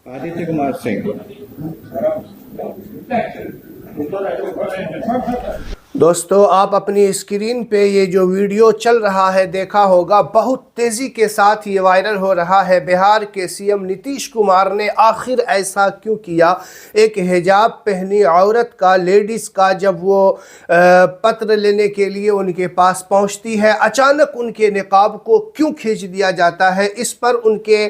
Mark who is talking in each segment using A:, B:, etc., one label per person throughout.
A: आदित्य कुमार सिंह।
B: दोस्तों, आप अपनी स्क्रीन पे ये जो वीडियो चल रहा है देखा होगा, बहुत तेज़ी के साथ ये वायरल हो रहा है। बिहार के सीएम नीतीश कुमार ने आखिर ऐसा क्यों किया? एक हिजाब पहनी औरत का, लेडीज़ का, जब वो पत्र लेने के लिए उनके पास पहुंचती है, अचानक उनके निकाब को क्यों खींच दिया जाता है? इस पर उनके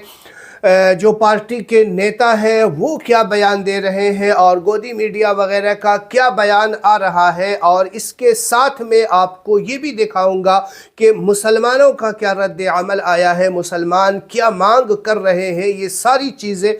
B: जो पार्टी के नेता हैं वो क्या बयान दे रहे हैं और गोदी मीडिया वगैरह का क्या बयान आ रहा है, और इसके साथ में आपको ये भी दिखाऊंगा कि मुसलमानों का क्या रद्द अमल आया है, मुसलमान क्या मांग कर रहे हैं। ये सारी चीज़ें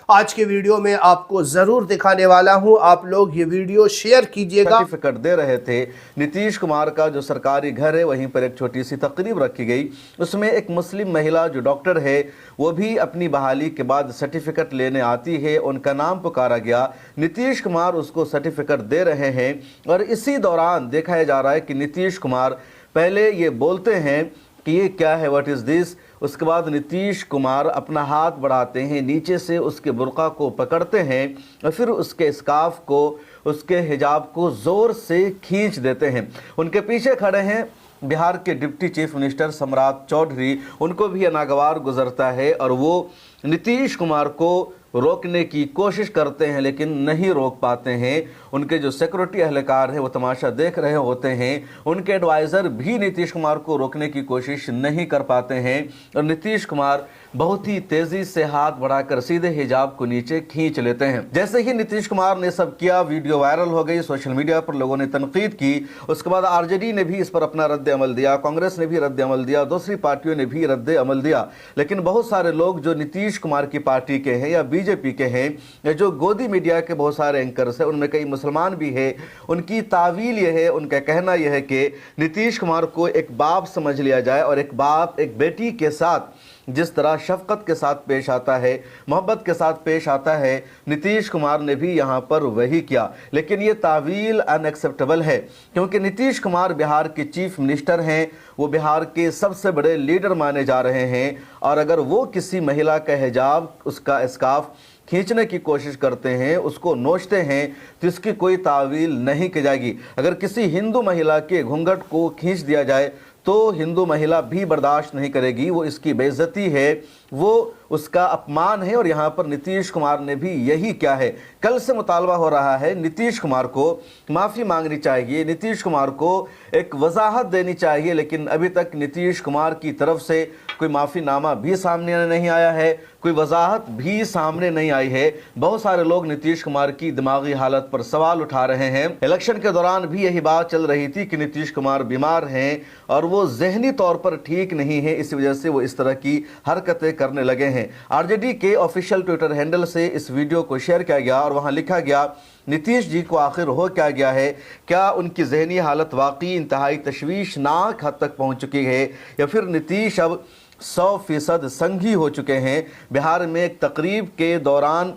B: आज के वीडियो में आपको ज़रूर दिखाने वाला हूं। आप लोग ये वीडियो शेयर कीजिएगा।
C: सर्टिफिकेट दे रहे थे नीतीश कुमार का जो सरकारी घर है, वहीं पर एक छोटी सी तकरीब रखी गई। उसमें एक मुस्लिम महिला जो डॉक्टर है वो भी अपनी बहाली के बाद सर्टिफिकेट लेने आती है, उनका नाम पुकारा गया। नीतीश कुमार उसको सर्टिफिकेट दे रहे हैं और इसी दौरान देखा जा रहा है कि नीतीश कुमार पहले ये बोलते हैं कि ये क्या है, व्हाट इज़ दिस। उसके बाद नीतीश कुमार अपना हाथ बढ़ाते हैं, नीचे से उसके बुर्का को पकड़ते हैं और फिर उसके स्कार्फ को, उसके हिजाब को ज़ोर से खींच देते हैं। उनके पीछे खड़े हैं बिहार के डिप्टी चीफ मिनिस्टर सम्राट चौधरी, उनको भी ये नागवार गुजरता है और वो नीतीश कुमार को रोकने की कोशिश करते हैं लेकिन नहीं रोक पाते हैं। उनके जो सिक्योरिटी एहलकार हैं वो तमाशा देख रहे होते हैं। उनके एडवाइज़र भी नीतीश कुमार को रोकने की कोशिश नहीं कर पाते हैं और नीतीश कुमार बहुत ही तेज़ी से हाथ बढ़ाकर सीधे हिजाब को नीचे खींच लेते हैं। जैसे ही नीतीश कुमार ने सब किया, वीडियो वायरल हो गई, सोशल मीडिया पर लोगों ने तनकीद की। उसके बाद आरजेडी ने भी इस पर अपना रद्द अमल दिया, कांग्रेस ने भी रद्द अमल दिया, दूसरी पार्टियों ने भी रद्द अमल दिया। लेकिन बहुत सारे लोग जो नीतीश कुमार की पार्टी के हैं या बीजेपी के हैं या जो गोदी मीडिया के बहुत सारे एंकर्स हैं, उनमें कई मुसलमान भी है, उनकी तावील यह है, उनका कहना यह है कि नीतीश कुमार को एक बाप समझ लिया जाए और एक बाप एक बेटी के साथ जिस तरह शफकत के साथ पेश आता है, मोहब्बत के साथ पेश आता है, नीतीश कुमार ने भी यहाँ पर वही किया। लेकिन ये तावील अनएक्सेप्टेबल है क्योंकि नीतीश कुमार बिहार के चीफ मिनिस्टर हैं, वो बिहार के सबसे बड़े लीडर माने जा रहे हैं और अगर वो किसी महिला का हिजाब, उसका स्कार्फ खींचने की कोशिश करते हैं, उसको नोचते हैं, तो इसकी कोई तावील नहीं की जाएगी। अगर किसी हिंदू महिला के घूंघट को खींच दिया जाए तो हिंदू महिला भी बर्दाश्त नहीं करेगी, वो इसकी बेइज्जती है, वो उसका अपमान है और यहाँ पर नीतीश कुमार ने भी यही किया है। कल से मुतालबा हो रहा है नीतीश कुमार को माफ़ी मांगनी चाहिए, नीतीश कुमार को एक वजाहत देनी चाहिए, लेकिन अभी तक नीतीश कुमार की तरफ से कोई माफ़ीनामा भी सामने नहीं आया है, कोई वजाहत भी सामने नहीं आई है। बहुत सारे लोग नीतीश कुमार की दिमागी हालत पर सवाल उठा रहे हैं। इलेक्शन के दौरान भी यही बात चल रही थी कि नीतीश कुमार बीमार हैं और वो जहनी तौर पर ठीक नहीं है, इस वजह से वो इस तरह की हरकतें करने लगे हैं। आरजेडी के ऑफिशियल ट्विटर हैंडल से इस वीडियो को शेयर किया गया और वहां लिखा गया, नीतीश जी को आखिर हो क्या गया है? क्या उनकी जहनी हालत वाकई इंतहाई तशवीशनाक हद तक पहुंच चुकी है या फिर नीतीश अब 100% संघी हो चुके हैं? बिहार में एक तकरीब के दौरान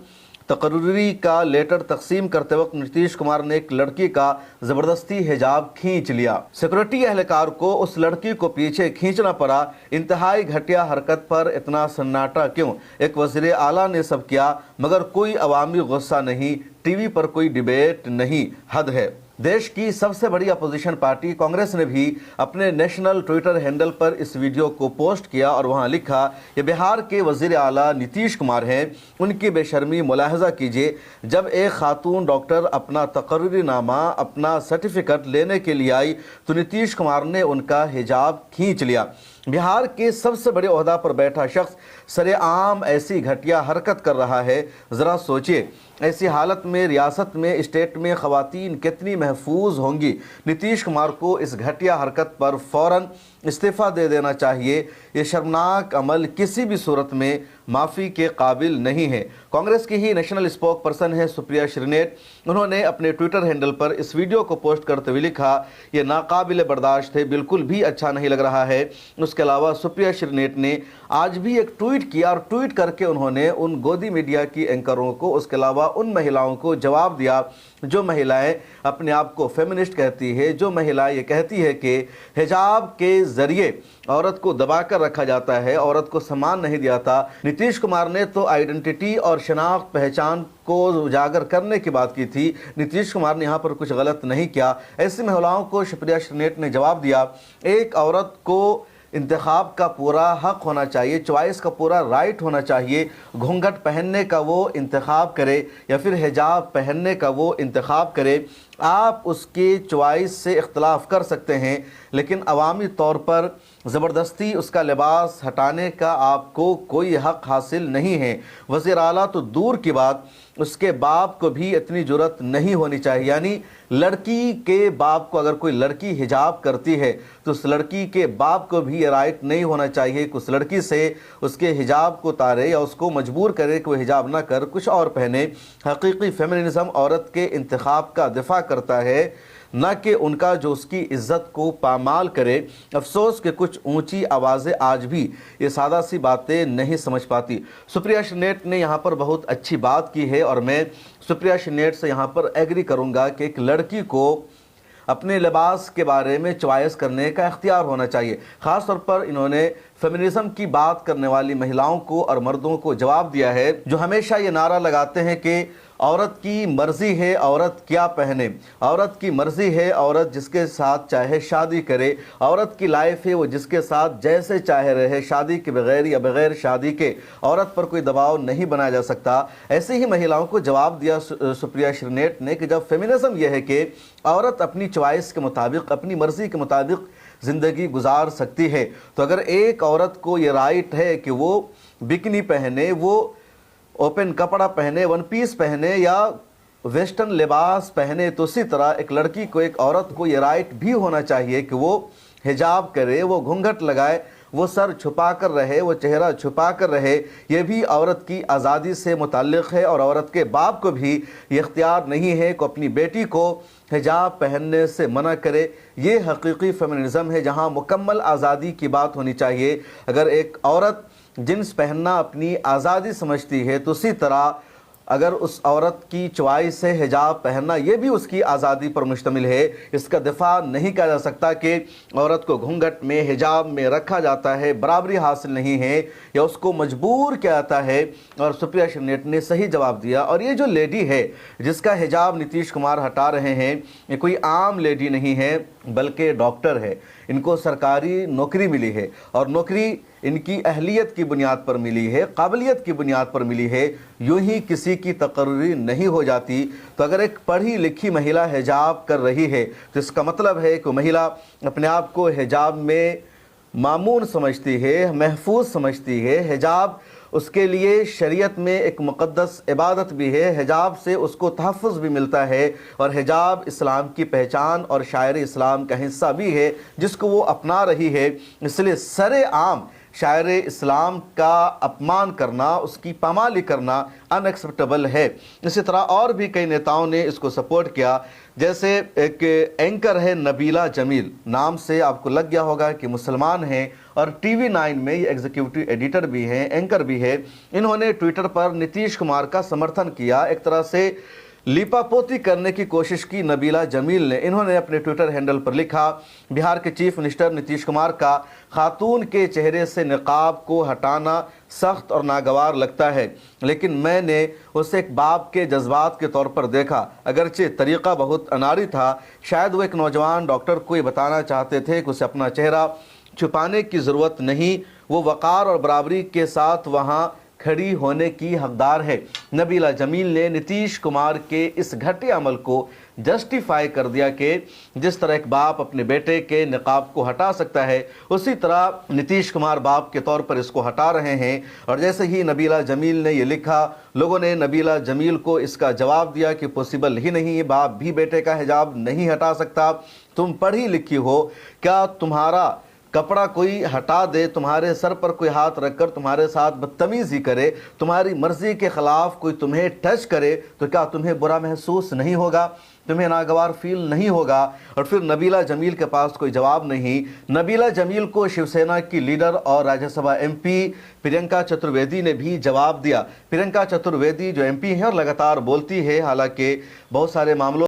C: तकरीरी का लेटर तकसीम करते वक्त नीतीश कुमार ने एक लड़की का ज़बरदस्ती हिजाब खींच लिया। सिक्योरिटी एहलकार को उस लड़की को पीछे खींचना पड़ा। इंतहाई घटिया हरकत पर इतना सन्नाटा क्यों? एक वज़ीर आला ने सब किया मगर कोई अवामी गुस्सा नहीं, टीवी पर कोई डिबेट नहीं, हद है। देश की सबसे बड़ी अपोजिशन पार्टी कांग्रेस ने भी अपने नेशनल ट्विटर हैंडल पर इस वीडियो को पोस्ट किया और वहां लिखा, ये बिहार के वज़ीर आला नीतीश कुमार हैं, उनकी बेशर्मी मुलाहजा कीजिए। जब एक खातून डॉक्टर अपना तकर्री नामा, अपना सर्टिफिकेट लेने के लिए आई तो नीतीश कुमार ने उनका हिजाब खींच लिया। बिहार के सबसे बड़े ओहदा पर बैठा शख्स सरेआम ऐसी घटिया हरकत कर रहा है। ज़रा सोचिए, ऐसी हालत में रियासत में, स्टेट में ख़वातीन कितनी महफूज होंगी। नीतीश कुमार को इस घटिया हरकत पर फ़ौरन इस्तीफ़ा दे देना चाहिए। ये शर्मनाक अमल किसी भी सूरत में माफ़ी के काबिल नहीं है। कांग्रेस की ही नेशनल स्पोक पर्सन है सुप्रिया श्रीनेट, उन्होंने अपने ट्विटर हैंडल पर इस वीडियो को पोस्ट करते हुए लिखा, ये नाकाबिल बर्दाश्त है, बिल्कुल भी अच्छा नहीं लग रहा है। उसके अलावा सुप्रिया श्रीनेट ने आज भी एक ट्वीट किया और ट्वीट करके उन्होंने उन गोदी मीडिया की एंकरों को, उसके अलावा उन महिलाओं को जवाब दिया जो महिलाएं अपने आप को फेमिनिस्ट कहती है, जो महिलाएं ये कहती है कि हिजाब के ذریعے عورت کو دبا کر رکھا جاتا ہے، عورت کو سامان نہیں دیا تھا۔ نتیش کمار نے تو آئیڈنٹی اور شناخت پہچان کو اجاگر کرنے کی بات کی تھی۔ نتیش کمار نے یہاں پر کچھ غلط نہیں کیا۔ ایسی مہیلاؤں کو شپریہ شرنیٹ نے جواب دیا، ایک عورت کو انتخاب کا پورا حق ہونا چاہیے، چوائس کا پورا رائٹ ہونا چاہیے۔ گھونگھٹ پہننے کا وہ انتخاب کرے یا پھر حجاب پہننے کا وہ انتخاب کرے، آپ اس کی چوائس سے اختلاف کر سکتے ہیں، لیکن عوامی طور پر زبردستی اس کا لباس ہٹانے کا آپ کو کوئی حق حاصل نہیں ہے۔ وزیر اعلیٰ تو دور کی بات، اس کے باپ کو بھی اتنی جرت نہیں ہونی چاہیے، یعنی لڑکی کے باپ کو اگر کوئی لڑکی حجاب کرتی ہے تو اس لڑکی کے باپ کو بھی یہ رائٹ نہیں ہونا چاہیے کہ اس لڑکی سے اس کے حجاب کو اتارے یا اس کو مجبور کرے کہ وہ حجاب نہ کر کچھ اور پہنے۔ حقیقی فیمنزم عورت کے انتخاب کا دفاع کرتا ہے، نہ کہ ان کا جو اس کی عزت کو پامال کرے۔ افسوس کہ کچھ اونچی آوازیں آج بھی یہ سادہ سی باتیں نہیں سمجھ پاتی۔ شپریہ شرنیٹ نے یہاں پر بہت اچھی بات کی ہے اور میں شپریہ شرنیٹ سے یہاں پر ایگری کروں گا کہ ایک لڑکی کو اپنے لباس کے بارے میں چوائس کرنے کا اختیار ہونا چاہیے۔ خاص طور پر انہوں نے فیمنزم کی بات کرنے والی مہیلاؤں کو اور مردوں کو جواب دیا ہے جو ہمیشہ یہ نعرہ لگاتے ہیں کہ عورت کی مرضی ہے عورت کیا پہنے، عورت کی مرضی ہے عورت جس کے ساتھ چاہے شادی کرے، عورت کی لائف ہے وہ جس کے ساتھ جیسے چاہے رہے، شادی کے بغیر یا بغیر شادی کے عورت پر کوئی دباؤ نہیں بنایا جا سکتا۔ ایسے ہی مہیلاؤں کو جواب دیا شپریہ شرنیٹ نے کہ جب فیمنزم یہ ہے کہ عورت اپنی چوائس کے مطابق اپنی مرضی کے مطابق زندگی گزار سکتی ہے، تو اگر ایک عورت کو یہ رائٹ ہے کہ وہ بکنی پہنے، وہ اوپن کپڑا پہنے، ون پیس پہنے یا ویسٹرن لباس پہنے، تو اسی طرح ایک لڑکی کو ایک عورت کو یہ رائٹ بھی ہونا چاہیے کہ وہ حجاب کرے، وہ گھونگھٹ لگائے، وہ سر چھپا کر رہے، وہ چہرہ چھپا کر رہے۔ یہ بھی عورت کی آزادی سے متعلق ہے اور عورت کے باپ کو بھی یہ اختیار نہیں ہے کہ اپنی بیٹی کو حجاب پہننے سے منع کرے۔ یہ حقیقی فیمنزم ہے جہاں مکمل آزادی کی بات ہونی چاہیے۔ اگر ایک عورت جنس پہننا اپنی آزادی سمجھتی ہے تو اسی طرح اگر اس عورت کی چوائس سے حجاب پہننا یہ بھی اس کی آزادی پر مشتمل ہے۔ اس کا دفاع نہیں کیا جا سکتا کہ عورت کو گھونگھٹ میں حجاب میں رکھا جاتا ہے، برابری حاصل نہیں ہے یا اس کو مجبور کیا جاتا ہے۔ اور شپریہ شرنیٹ نے صحیح جواب دیا۔ اور یہ جو لیڈی ہے جس کا حجاب نتیش کمار ہٹا رہے ہیں، یہ کوئی عام لیڈی نہیں ہے بلکہ ڈاکٹر ہے۔ ان کو سرکاری نوکری ملی ہے اور نوکری ان کی اہلیت کی بنیاد پر ملی ہے، قابلیت کی بنیاد پر ملی ہے، یوں ہی کسی کی تقرری نہیں ہو جاتی۔ تو اگر ایک پڑھی لکھی مہیلا حجاب کر رہی ہے تو اس کا مطلب ہے کہ مہیلا اپنے آپ کو حجاب میں مامون سمجھتی ہے، محفوظ سمجھتی ہے۔ حجاب اس کے لیے شریعت میں ایک مقدس عبادت بھی ہے، حجاب سے اس کو تحفظ بھی ملتا ہے اور حجاب اسلام کی پہچان اور شاعر اسلام کا حصہ بھی ہے جس کو وہ اپنا رہی ہے۔ اس لیے سر عام شاعر اسلام کا اپمان کرنا، اس کی پامالی کرنا ان ایکسیپٹیبل ہے۔ اسی طرح اور بھی کئی نیتاؤں نے اس کو سپورٹ کیا، جیسے ایک اینکر ہے نبیلہ جمیل، نام سے آپ کو لگ گیا ہوگا کہ مسلمان ہیں اور ٹی وی 9 میں یہ ایگزیکٹو ایڈیٹر بھی ہیں، اینکر بھی ہے۔ انہوں نے ٹویٹر پر نتیش کمار کا سمرتھن کیا، ایک طرح سے لیپا پوتی کرنے کی کوشش کی نبیلہ جمیل نے۔ انہوں نے اپنے ٹویٹر ہینڈل پر لکھا، بہار کے چیف منسٹر نتیش کمار کا خاتون کے چہرے سے نقاب کو ہٹانا سخت اور ناگوار لگتا ہے، لیکن میں نے اسے ایک باپ کے جذبات کے طور پر دیکھا۔ اگرچہ طریقہ بہت اناری تھا، شاید وہ ایک نوجوان ڈاکٹر کو یہ بتانا چاہتے تھے کہ اسے اپنا چہرہ چھپانے کی ضرورت نہیں، وہ وقار اور برابری کے ساتھ وہاں کھڑی ہونے کی حقدار ہے۔ نبیلہ جمیل نے نتیش کمار کے اس گھٹیا عمل کو جسٹیفائی کر دیا کہ جس طرح ایک باپ اپنے بیٹے کے نقاب کو ہٹا سکتا ہے، اسی طرح نتیش کمار باپ کے طور پر اس کو ہٹا رہے ہیں۔ اور جیسے ہی نبیلہ جمیل نے یہ لکھا، لوگوں نے نبیلہ جمیل کو اس کا جواب دیا کہ پوسیبل ہی نہیں، باپ بھی بیٹے کا حجاب نہیں ہٹا سکتا، تم پڑھی لکھی ہو، کیا تمہارا کپڑا کوئی ہٹا دے، تمہارے سر پر کوئی ہاتھ رکھ کر تمہارے ساتھ بدتمیزی کرے، تمہاری مرضی کے خلاف کوئی تمہیں ٹچ کرے تو کیا تمہیں برا محسوس نہیں ہوگا، تمہیں ناگوار فیل نہیں ہوگا؟ اور پھر نبیلہ جمیل کے پاس کوئی جواب نہیں۔ نبیلہ جمیل کو شیو سینا کی لیڈر اور راجیہ سبھا ایم پی پرینکا چترویدی نے بھی جواب دیا۔ پرینکا چترویدی جو ایم پی ہیں اور لگاتار بولتی ہے، حالانکہ بہت سارے معاملوں